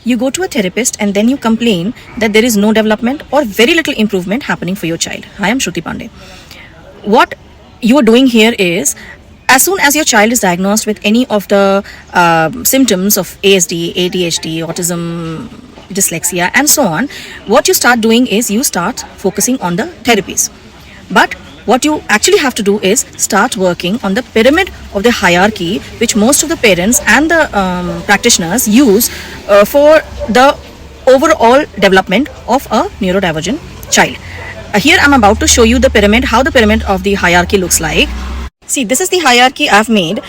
you go to a therapist and then you complain that there is no development or very little improvement happening for your child. Hi, I'm Shruti Pandey. What you are doing here is, as soon as your child is diagnosed with any of the symptoms of ASD, ADHD, autism, dyslexia and so on, what you start doing is you start focusing on the therapies. But what you actually have to do is start working on the pyramid of the hierarchy, which most of the parents and the practitioners use for the overall development of a neurodivergent child. Here I'm about to show you the pyramid, how the pyramid of the hierarchy looks like. See, this is the hierarchy I've made.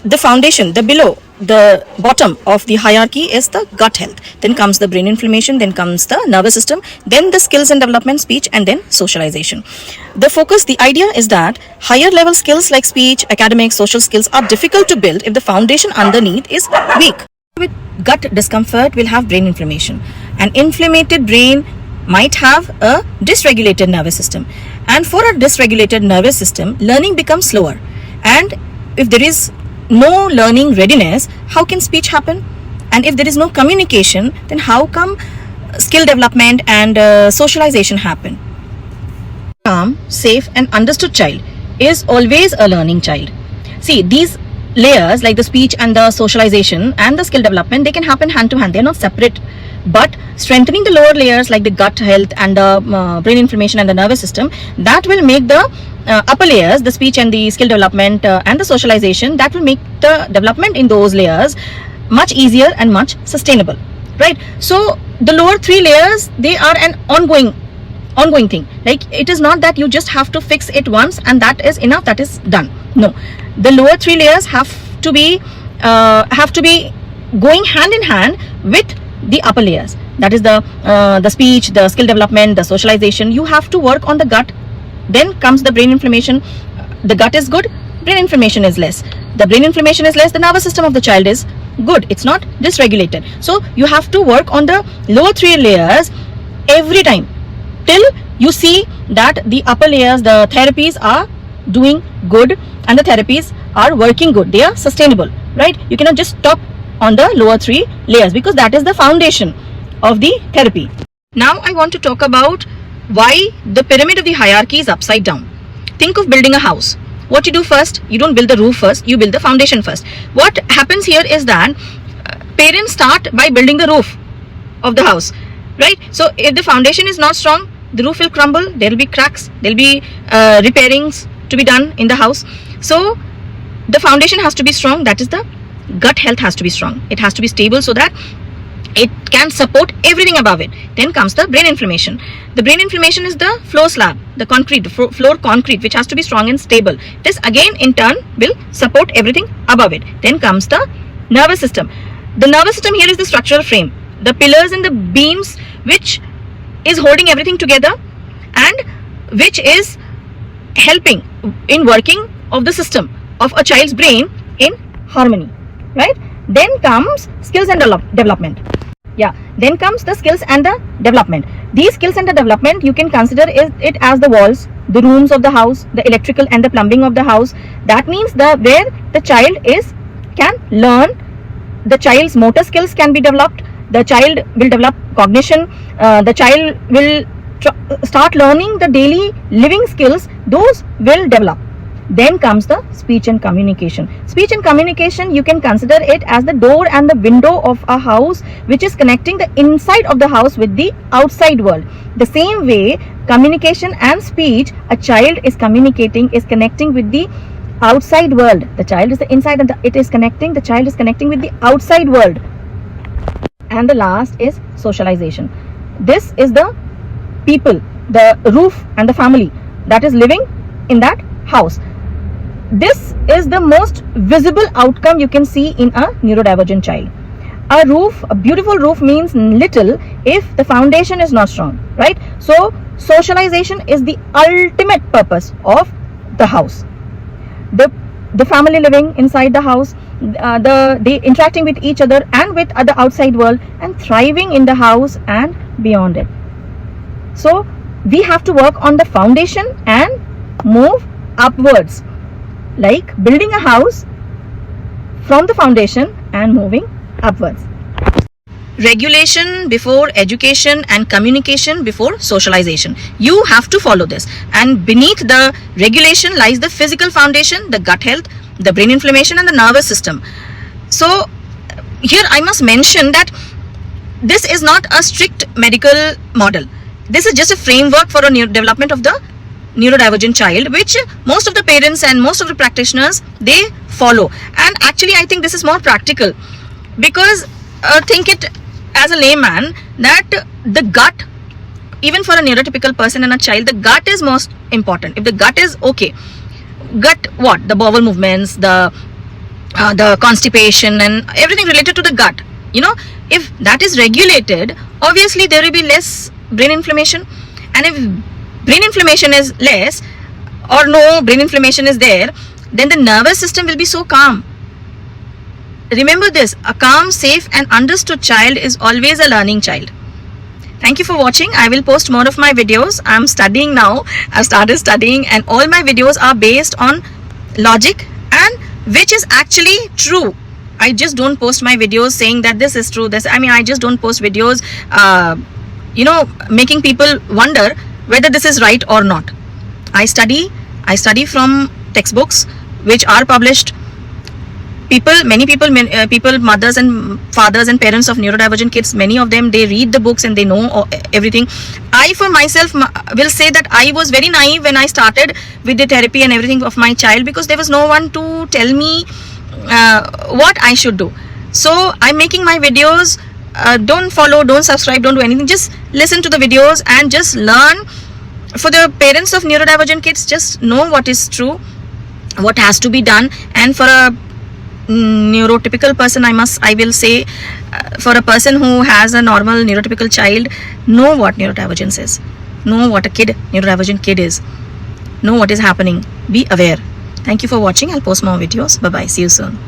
The foundation, the below, the bottom of the hierarchy is the gut health. Then comes the brain inflammation, then comes the nervous system, then the skills and development, speech, and then socialization. The focus, the idea is that higher level skills like speech, academic, social skills are difficult to build if the foundation underneath is weak. With gut discomfort, we'll have brain inflammation. An inflamed brain might have a dysregulated nervous system. And for a dysregulated nervous system, learning becomes slower. And if there is no learning readiness, how can speech happen? And if there is no communication, then how come skill development and socialization happen? Calm, safe and understood child is always a learning child. See, these layers like the speech and the socialization and the skill development, they can happen hand to hand. They are not separate. But strengthening the lower layers like the gut health and the brain inflammation and the nervous system, that will make the upper layers, the speech and the skill development and the socialization, that will make the development in those layers much easier and much sustainable, right? So the lower three layers, they are an ongoing thing. Like, it is not that you just have to fix it once and that is enough, that is done. No, the lower three layers have to be going hand in hand with the upper layers. That is the speech, the skill development, the socialization. You have to work on the gut. Then comes the brain inflammation. The gut is good, brain inflammation is less. The brain inflammation is less, the nervous system of the child is good. It's not dysregulated. So you have to work on the lower three layers every time till you see that the upper layers, the therapies are doing good and the therapies are working good. They are sustainable, right? You cannot just stop on the lower three layers because that is the foundation of the therapy. Now I want to talk about why the pyramid of the hierarchy is upside down. Think of building a house. What you do first, you don't build the roof first, you build the foundation first. What happens here is that parents start by building the roof of the house, right? So if the foundation is not strong, the roof will crumble, there will be cracks, there will be repairings to be done in the house. So the foundation has to be strong, that is the gut health has to be strong. It has to be stable so that it can support everything above it. Then comes the brain inflammation. The brain inflammation is the floor slab, the concrete, the floor concrete, which has to be strong and stable. This again in turn will support everything above it. Then comes the nervous system. The nervous system here is the structural frame, the pillars and the beams which is holding everything together and which is helping in working of the system of a child's brain in harmony, right? Then comes skills and development. Then comes the skills and the development. These skills and the development, you can consider it as the walls, the rooms of the house, the electrical and the plumbing of the house. That means where the child can learn, the child's motor skills can be developed, the child will develop cognition, the child will start learning the daily living skills, those will develop. Then comes the speech and communication. Speech and communication, you can consider it as the door and the window of a house which is connecting the inside of the house with the outside world. The same way, communication and speech, a child is connecting with the outside world. The child is the inside and the child is connecting with the outside world. And the last is socialization. This is the people, the roof and the family that is living in that house. This is the most visible outcome you can see in a neurodivergent child. A beautiful roof means little if the foundation is not strong, right? So socialization is the ultimate purpose of the house. The family living inside the house, they interacting with each other and with the outside world and thriving in the house and beyond it. So we have to work on the foundation and move upwards, like building a house from the foundation and moving upwards. regulation before education and communication before socialization. You have to follow this, and beneath the regulation lies the physical foundation, the gut health, the brain inflammation, and the nervous system. So here I must mention that this is not a strict medical model. This is just a framework for a development of the neurodivergent child, which most of the parents and most of the practitioners, they follow. And actually I think this is more practical, because think it as a layman that the gut, even for a neurotypical person and a child, the gut is most important. If the gut is okay, gut what? The bowel movements, the constipation and everything related to the gut, you know, if that is regulated, obviously there will be less brain inflammation. And if brain inflammation is less or no brain inflammation is there, then the nervous system will be so calm. Remember this, a calm, safe and understood child is always a learning child. Thank you for watching. I will post more of my videos. I'm studying now. I've started studying, and all my videos are based on logic and which is actually true. I just don't post my videos saying that this is true. I just don't post videos, making people wonder whether this is right or not. I study from textbooks which are published. Many people, mothers and fathers and parents of neurodivergent kids, many of them, they read the books and they know everything. I for myself will say that I was very naive when I started with the therapy and everything of my child, because there was no one to tell me what I should do. So I'm making my videos. Don't follow, don't subscribe, don't do anything. Just listen to the videos and just learn. For the parents of neurodivergent kids, just know what is true, what has to be done. And for a neurotypical person, I will say, for a person who has a normal neurotypical child, know what neurodivergence is, know what a neurodivergent kid is, know what is happening, be aware. Thank you for watching. I'll post more videos. Bye bye, see you soon.